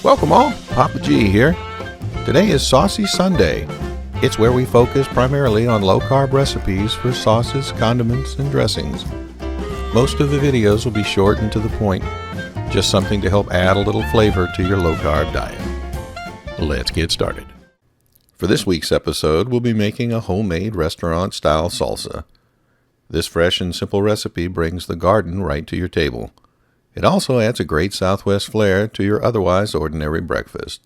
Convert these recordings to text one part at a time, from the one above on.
Welcome all, Papa G here. Today is Saucy Sunday. It's where we focus primarily on low-carb recipes for sauces, condiments, and dressings. Most of the videos will be short and to the point, just something to help add a little flavor to your low-carb diet. Let's get started. For this week's episode, we'll be making a homemade restaurant-style salsa. This fresh and simple recipe brings the garden right to your table. It also adds a great Southwest flair to your otherwise ordinary breakfast.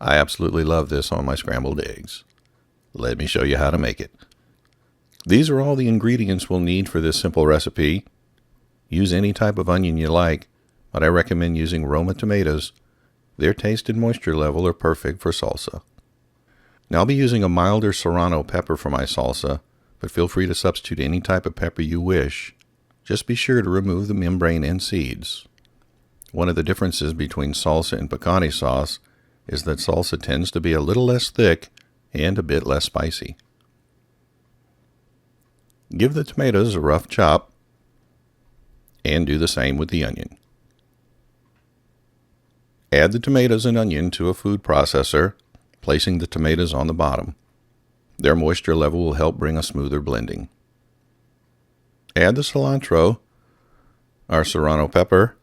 I absolutely love this on my scrambled eggs. Let me show you how to make it. These are all the ingredients we'll need for this simple recipe. Use any type of onion you like, but I recommend using Roma tomatoes. Their taste and moisture level are perfect for salsa. Now I'll be using a milder serrano pepper for my salsa, but feel free to substitute any type of pepper you wish. Just be sure to remove the membrane and seeds. One of the differences between salsa and picante sauce is that salsa tends to be a little less thick and a bit less spicy. Give the tomatoes a rough chop and do the same with the onion. Add the tomatoes and onion to a food processor, placing the tomatoes on the bottom. Their moisture level will help bring a smoother blending. Add the cilantro, our serrano pepper,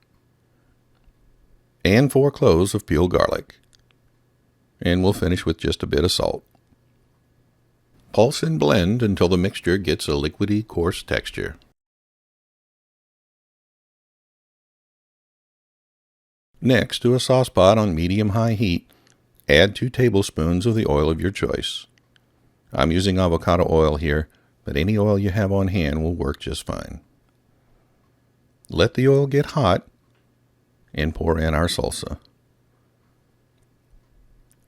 and 4 cloves of peeled garlic. And we'll finish with just a bit of salt. Pulse and blend until the mixture gets a liquidy, coarse texture. Next, to a saucepot on medium-high heat, add 2 tablespoons of the oil of your choice. I'm using avocado oil here, but any oil you have on hand will work just fine. Let the oil get hot and pour in our salsa.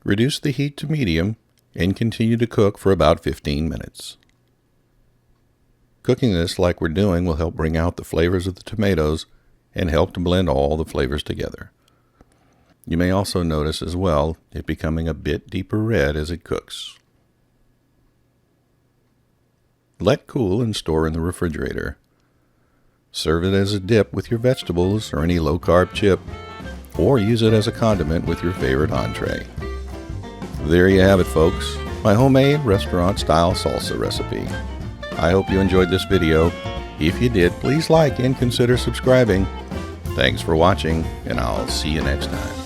Reduce the heat to medium and continue to cook for about 15 minutes. Cooking this like we're doing will help bring out the flavors of the tomatoes and help to blend all the flavors together. You may also notice as well it becoming a bit deeper red as it cooks. Let cool and store in the refrigerator. Serve it as a dip with your vegetables or any low-carb chip, or use it as a condiment with your favorite entree. There you have it, folks, my homemade restaurant-style salsa recipe. I hope you enjoyed this video. If you did, please like and consider subscribing. Thanks for watching, and I'll see you next time.